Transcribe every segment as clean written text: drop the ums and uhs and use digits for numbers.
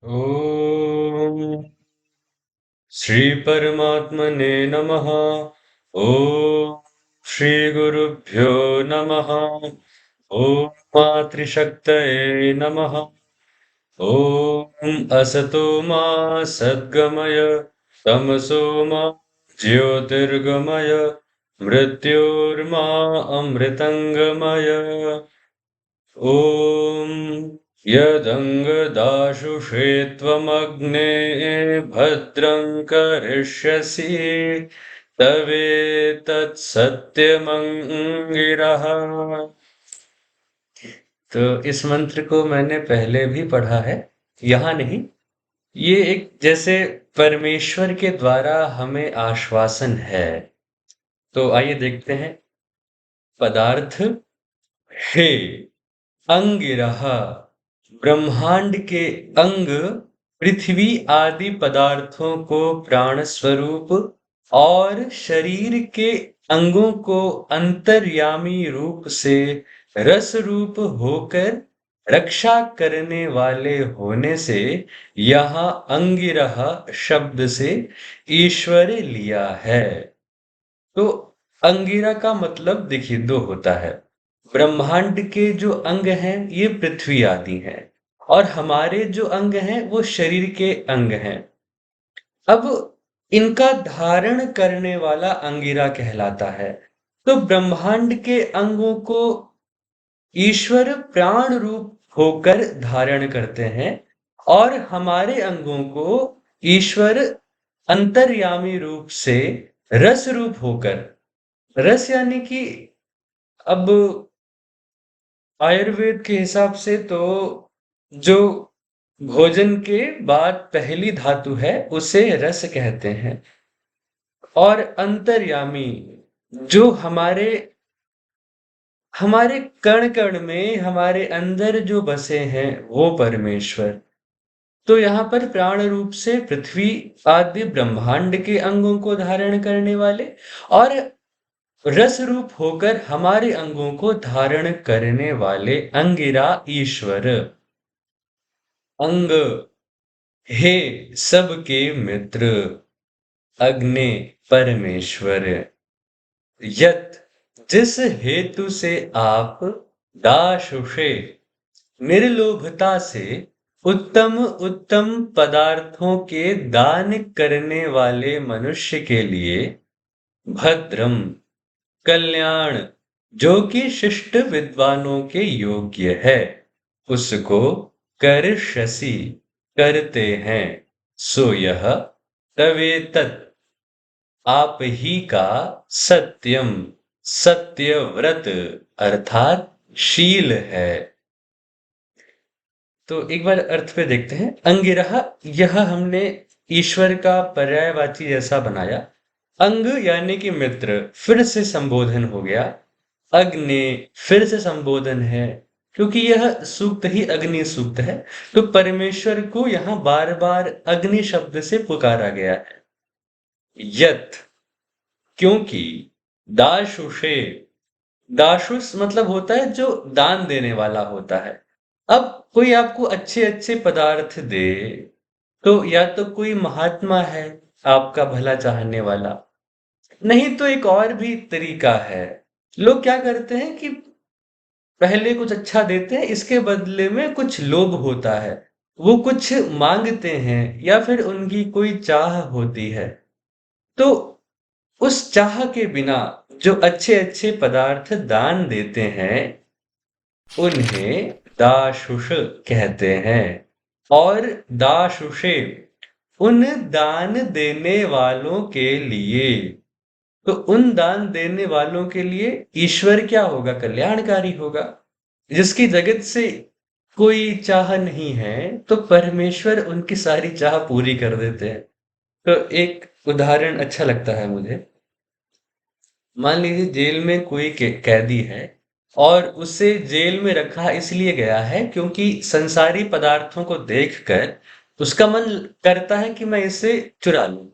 ॐ श्रीपरमात्मने नमः। ॐ श्रीगुरुभ्यो नमः। ॐ मातृशक्तये नमः। ॐ असतो मा सद्गमय तमसो मा ज्योतिर्गमय मृत्योर्मा अमृतङ्गमय। ॐ यदङ्गदाशुषे त्वमग्ने भद्रं करिष्यसि तवेतत्सत्यमङ्गिरः। तो इस मंत्र को मैंने पहले भी पढ़ा है, यहाँ नहीं। ये एक जैसे परमेश्वर के द्वारा हमें आश्वासन है। तो आइए देखते हैं। पदार्थ हे अंगिरः, ब्रह्मांड के अंग पृथ्वी आदि पदार्थों को प्राण स्वरूप और शरीर के अंगों को अंतर्यामी रूप से रस रूप होकर रक्षा करने वाले होने से यहाँ अंगिरह शब्द से ईश्वर लिया है। तो अंगिरा का मतलब देखिए दो होता है। ब्रह्मांड के जो अंग हैं ये पृथ्वी आदि हैं, और हमारे जो अंग हैं वो शरीर के अंग हैं। अब इनका धारण करने वाला अंगिरा कहलाता है। तो ब्रह्मांड के अंगों को ईश्वर प्राण रूप होकर धारण करते हैं, और हमारे अंगों को ईश्वर अंतर्यामी रूप से रस रूप होकर, रस यानी कि अब आयुर्वेद के हिसाब से तो जो भोजन के बाद पहली धातु है उसे रस कहते हैं। और अंतर्यामी जो हमारे हमारे कण कण में हमारे अंदर जो बसे हैं वो परमेश्वर। तो यहाँ पर प्राण रूप से पृथ्वी आदि ब्रह्मांड के अंगों को धारण करने वाले, और रस रूप होकर हमारे अंगों को धारण करने वाले अंगिरा ईश्वर। अंग हे सबके मित्र, अग्नि परमेश्वर। यत जिस हेतु से आप दाशुषे निर्लोभता से उत्तम उत्तम पदार्थों के दान करने वाले मनुष्य के लिए भद्रम कल्याण, जो कि शिष्ट विद्वानों के योग्य है, उसको करिष्यसि करते हैं, सो यह तवेतत् आप ही का सत्यम सत्यव्रत अर्थात शील है। तो एक बार अर्थ पे देखते हैं। अंगिरह, यह हमने ईश्वर का पर्यायवाची जैसा बनाया। अंग यानी कि मित्र, फिर से संबोधन हो गया। अग्नि फिर से संबोधन है, क्योंकि यह सूक्त ही अग्नि सूक्त है। तो परमेश्वर को यहाँ बार बार अग्नि शब्द से पुकारा गया है। यत क्योंकि दाशुषे, दाशुष मतलब होता है जो दान देने वाला होता है। अब कोई आपको अच्छे अच्छे पदार्थ दे, तो या तो कोई महात्मा है आपका भला चाहने वाला, नहीं तो एक और भी तरीका है। लोग क्या करते हैं कि पहले कुछ अच्छा देते हैं, इसके बदले में कुछ लोभ होता है, वो कुछ मांगते हैं या फिर उनकी कोई चाह होती है। तो उस चाह के बिना जो अच्छे अच्छे पदार्थ दान देते हैं उन्हें दाशुष कहते हैं। और दाशुषे उन दान देने वालों के लिए, तो उन दान देने वालों के लिए ईश्वर क्या होगा? कल्याणकारी होगा। जिसकी जगत से कोई चाह नहीं है तो परमेश्वर उनकी सारी चाह पूरी कर देते हैं। तो एक उदाहरण अच्छा लगता है मुझे। मान लीजिए जेल में कोई कैदी है, और उसे जेल में रखा इसलिए गया है क्योंकि संसारी पदार्थों को देखकर उसका मन करता है कि मैं इसे चुरा लूं।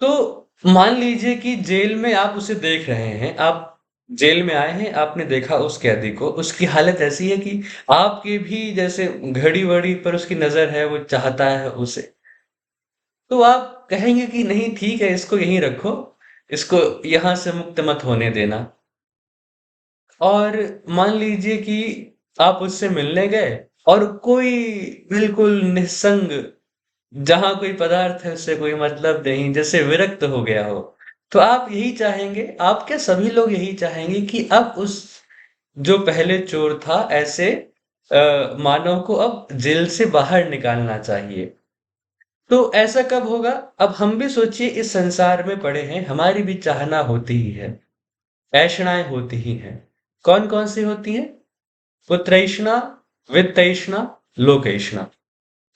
तो मान लीजिए कि जेल में आप उसे देख रहे हैं, आप जेल में आए हैं, आपने देखा उस कैदी को, उसकी हालत ऐसी है कि आपकी भी जैसे घड़ी-वड़ी पर उसकी नज़र है, वो चाहता है उसे। तो आप कहेंगे कि नहीं ठीक है, इसको यहीं रखो, इसको यहाँ से मुक्त मत होने देना। और मान लीजिए कि आप उससे मिलने गए और कोई बिल्कुल निस्संग, जहाँ कोई पदार्थ है उससे कोई मतलब नहीं, जैसे विरक्त हो गया हो, तो आप यही चाहेंगे, आप क्या सभी लोग यही चाहेंगे कि अब उस जो पहले चोर था ऐसे मानव को अब जेल से बाहर निकालना चाहिए। तो ऐसा कब होगा? अब हम भी सोचिए, इस संसार में पड़े हैं, हमारी भी चाहना होती ही है, ऐषणाएं होती ही हैं। कौन कौन सी होती हैं? पुत्रैषणा, वित्तैषणा, लोकैषणा।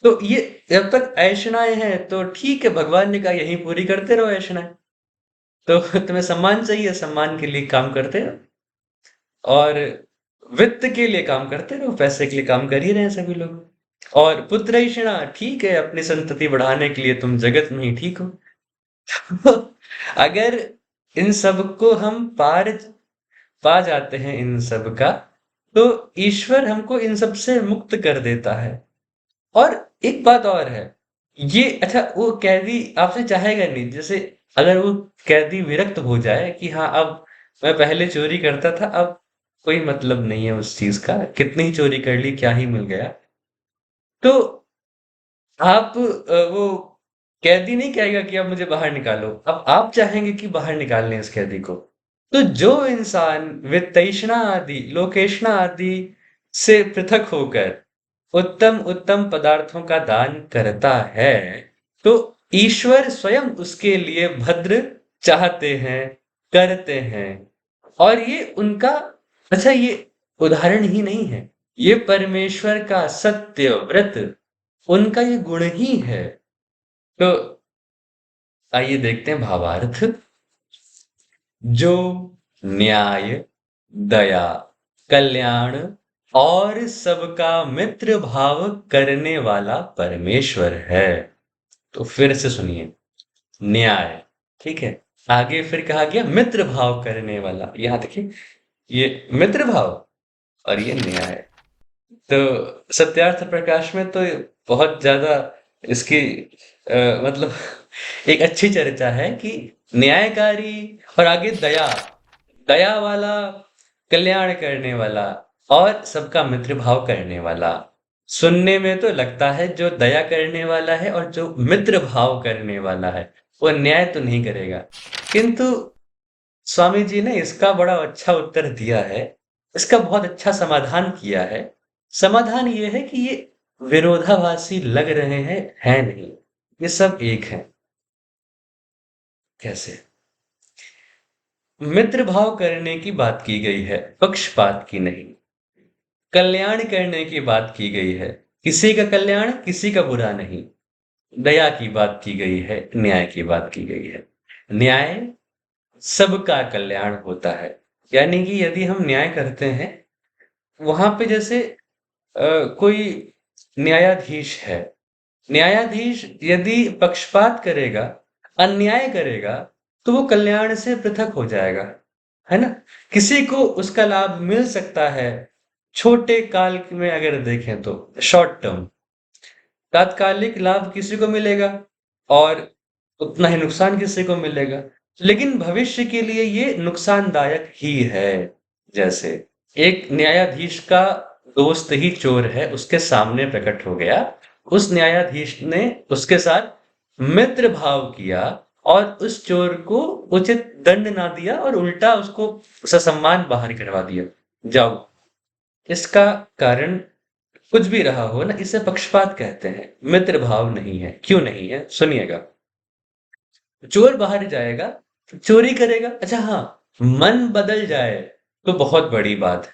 तो ये जब तक ऐषणाएं हैं तो ठीक है, भगवान ने कहा यही पूरी करते रहो ऐषणाएं। तो तुम्हें सम्मान चाहिए, सम्मान के लिए काम करते रहो, और वित्त के लिए काम करते रहो, पैसे के लिए काम कर ही रहे हैं सभी लोग। और पुत्रैषणा, ठीक है, अपनी संतति बढ़ाने के लिए तुम जगत में ही ठीक हो। अगर इन सब को हम पार पा जाते हैं, इन सब का, तो ईश्वर हमको इन सब से मुक्त कर देता है। और एक बात और है, ये अच्छा, वो कैदी आपसे चाहेगा नहीं, जैसे अगर वो कैदी विरक्त हो जाए कि हाँ अब मैं पहले चोरी करता था, अब कोई मतलब नहीं है उस चीज का, कितनी ही चोरी कर ली, क्या ही मिल गया, तो आप वो कैदी नहीं कहेगा कि अब मुझे बाहर निकालो, अब आप चाहेंगे कि बाहर निकाल लें इस कैदी को। तो जो इंसान वित्तैषणा आदि, लोकेशना आदि से पृथक होकर उत्तम उत्तम पदार्थों का दान करता है, तो ईश्वर स्वयं उसके लिए भद्र चाहते हैं, करते हैं। और ये उनका, अच्छा, ये उदाहरण ही नहीं है, ये परमेश्वर का सत्य व्रत, उनका ये गुण ही है। तो आइए देखते हैं भावार्थ। जो न्याय, दया, कल्याण और सबका मित्र भाव करने वाला परमेश्वर है। तो फिर से सुनिए, न्याय, ठीक है, आगे फिर कहा गया मित्र भाव करने वाला, यहां देखिए, ये मित्र भाव और ये न्याय। तो सत्यार्थ प्रकाश में तो बहुत ज्यादा इसकी मतलब एक अच्छी चर्चा है कि न्यायकारी, और आगे दया, दया वाला, कल्याण करने वाला और सबका मित्र भाव करने वाला। सुनने में तो लगता है जो दया करने वाला है और जो मित्र भाव करने वाला है वो न्याय तो नहीं करेगा, किंतु स्वामी जी ने इसका बड़ा अच्छा उत्तर दिया है, इसका बहुत अच्छा समाधान किया है। समाधान ये है कि ये विरोधाभासी लग रहे हैं, है नहीं, ये सब एक है। कैसे? मित्र भाव करने की बात की गई है, पक्षपात की नहीं। कल्याण करने की बात की गई है, किसी का कल्याण, किसी का बुरा नहीं। दया की बात की गई है, न्याय की बात की गई है। न्याय सबका कल्याण होता है, यानी कि यदि हम न्याय करते हैं, वहां पे जैसे कोई न्यायाधीश है, न्यायाधीश यदि पक्षपात करेगा, अन्याय करेगा, तो वो कल्याण से पृथक हो जाएगा, है ना? किसी को उसका लाभ मिल सकता है, छोटे काल में अगर देखें तो शॉर्ट टर्म, तात्कालिक लाभ किसी को मिलेगा और उतना ही नुकसान किसी को मिलेगा, लेकिन भविष्य के लिए ये नुकसानदायक ही है। जैसे एक न्यायाधीश का दोस्त ही चोर है, उसके सामने प्रकट हो गया, उस न्यायाधीश ने उसके साथ मित्र भाव किया और उस चोर को उचित दंड ना दिया और उल्टा उसको ससम्मान बाहर करवा दिया, जाओ। इसका कारण कुछ भी रहा हो ना, इसे पक्षपात कहते हैं, मित्र भाव नहीं है। क्यों नहीं है? सुनिएगा। चोर बाहर जाएगा, चोरी करेगा, अच्छा हाँ, मन बदल जाए तो बहुत बड़ी बात है,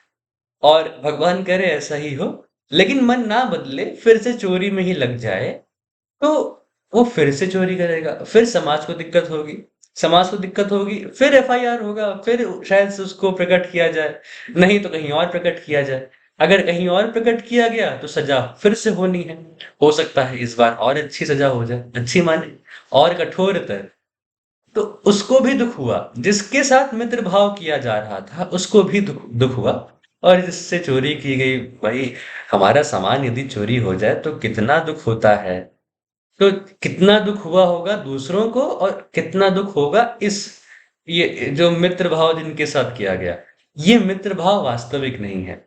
और भगवान करे ऐसा ही हो, लेकिन मन ना बदले, फिर से चोरी में ही लग जाए, तो वो फिर से चोरी करेगा, फिर समाज को दिक्कत होगी, समाज को दिक्कत होगी, फिर एफआईआर होगा, फिर शायद से उसको प्रकट किया जाए, नहीं तो कहीं और प्रकट किया जाए। अगर कहीं और प्रकट किया गया तो सजा फिर से होनी है, हो सकता है इस बार और अच्छी सजा हो जाए, अच्छी माने और कठोरतर। तो उसको भी दुख हुआ, जिसके साथ मित्र भाव किया जा रहा था उसको भी दुख दुख हुआ। और जिससे चोरी की गई, भाई हमारा सामान यदि चोरी हो जाए तो कितना दुख होता है। तो कितना दुख हुआ होगा दूसरों को, और कितना दुख होगा इस ये जो मित्र भाव जिनके साथ किया गया, ये मित्र भाव वास्तविक नहीं है।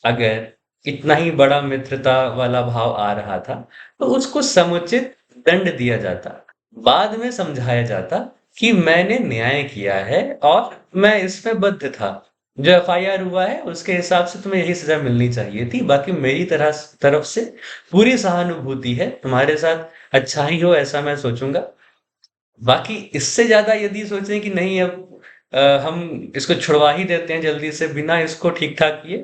अगर इतना ही बड़ा मित्रता वाला भाव आ रहा था तो उसको समुचित दंड दिया जाता, बाद में समझाया जाता कि मैंने न्याय किया है और मैं इसमें बद्ध था। जो एफआईआर हुआ है उसके हिसाब से तुम्हें यही सजा मिलनी चाहिए थी, बाकी मेरी तरफ से पूरी सहानुभूति है, तुम्हारे साथ अच्छा ही हो ऐसा मैं सोचूंगा। बाकी इससे ज्यादा यदि सोचें कि नहीं अब हम इसको छुड़वा ही देते हैं जल्दी से बिना इसको ठीक ठाक किए,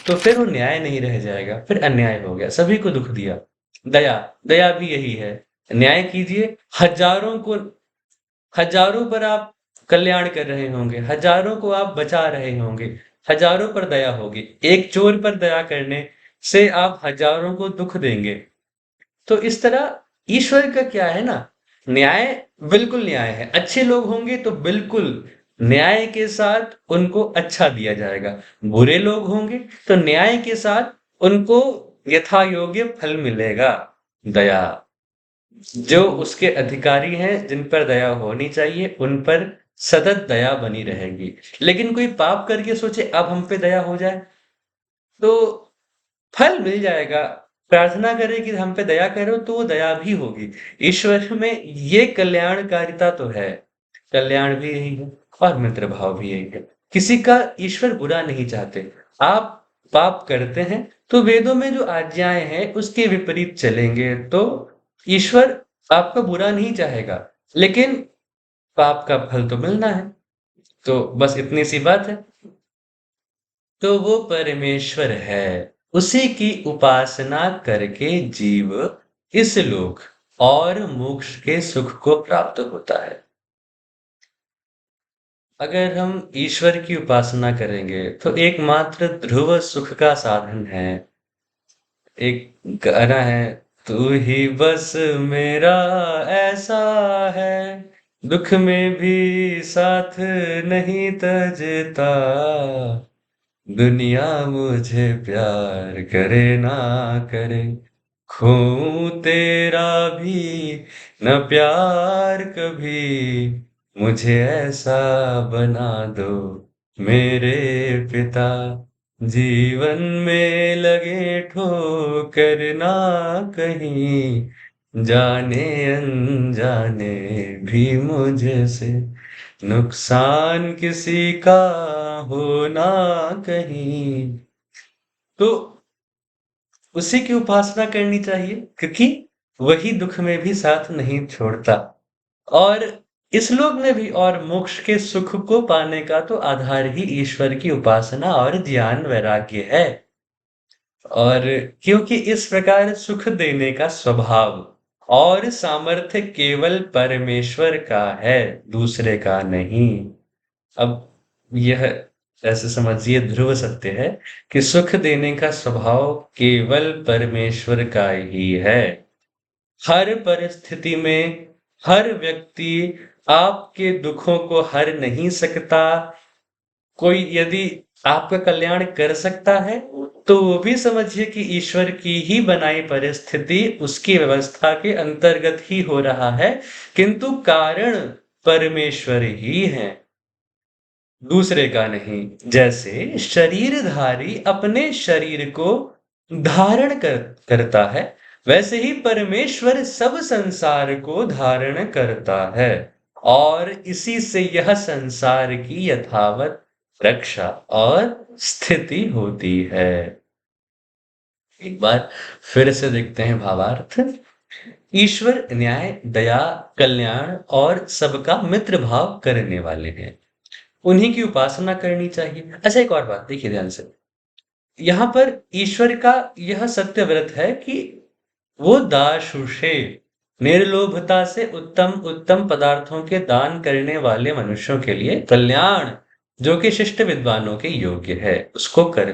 तो फिर वो न्याय नहीं रह जाएगा, फिर अन्याय हो गया, सभी को दुख दिया। दया, दया भी यही है। न्याय कीजिए, हजारों को, हजारों पर आप कल्याण कर रहे होंगे, हजारों को आप बचा रहे होंगे, हजारों पर दया होगी। एक चोर पर दया करने से आप हजारों को दुख देंगे। तो इस तरह ईश्वर का क्या है ना, न्याय, बिल्कुल न्याय है। अच्छे लोग होंगे तो बिल्कुल न्याय के साथ उनको अच्छा दिया जाएगा, बुरे लोग होंगे तो न्याय के साथ उनको यथा योग्य फल मिलेगा। दया, जो उसके अधिकारी हैं जिन पर दया होनी चाहिए उन पर सतत दया बनी रहेगी। लेकिन कोई पाप करके सोचे अब हम पे दया हो जाए, तो फल मिल जाएगा। प्रार्थना करें कि हम पे दया करो तो वो दया भी होगी। ईश्वर में ये कल्याणकारिता तो है, कल्याण भी यही है और मित्र भाव भी यही है। किसी का ईश्वर बुरा नहीं चाहते। आप पाप करते हैं तो वेदों में जो आज्ञाएं हैं उसके विपरीत चलेंगे तो ईश्वर आपका बुरा नहीं चाहेगा, लेकिन पाप का फल तो मिलना है। तो बस इतनी सी बात है। तो वो परमेश्वर है, उसी की उपासना करके जीव इस लोक और मोक्ष के सुख को प्राप्त होता है। अगर हम ईश्वर की उपासना करेंगे तो एकमात्र ध्रुव सुख का साधन है। एक गाना है, तू ही बस मेरा ऐसा है, दुख में भी साथ नहीं तजता, दुनिया मुझे प्यार करे ना करे, खोऊं तेरा भी न प्यार कभी, मुझे ऐसा बना दो मेरे पिता, जीवन में लगे ठोकर ना कहीं, जाने अनजाने भी मुझसे नुकसान किसी का हो ना कहीं। तो उसी की उपासना करनी चाहिए, क्योंकि वही दुख में भी साथ नहीं छोड़ता, और इस लोक में भी और मोक्ष के सुख को पाने का तो आधार ही ईश्वर की उपासना और ज्ञान वैराग्य है। और क्योंकि इस प्रकार सुख देने का स्वभाव और सामर्थ्य केवल परमेश्वर का है, दूसरे का नहीं। अब यह ऐसे समझिए ध्रुव सत्य है कि सुख देने का स्वभाव केवल परमेश्वर का ही है। हर परिस्थिति में हर व्यक्ति आपके दुखों को हर नहीं सकता। कोई यदि आपका कल्याण कर सकता है तो वो भी समझिए कि ईश्वर की ही बनाई परिस्थिति उसकी व्यवस्था के अंतर्गत ही हो रहा है, किंतु कारण परमेश्वर ही है, दूसरे का नहीं। जैसे शरीरधारी अपने शरीर को धारण करता है, वैसे ही परमेश्वर सब संसार को धारण करता है, और इसी से यह संसार की यथावत रक्षा और स्थिति होती है। एक बार फिर से देखते हैं भावार्थ। ईश्वर न्याय, दया, कल्याण और सबका मित्र भाव करने वाले हैं, उन्हीं की उपासना करनी चाहिए। अच्छा, एक और बात देखिए ध्यान से, यहाँ पर ईश्वर का यह सत्य व्रत है कि वो दाशुषे, निर्लोभता से उत्तम उत्तम पदार्थों के दान करने वाले मनुष्यों के लिए कल्याण, जो कि शिष्ट विद्वानों के योग्य है, उसको कर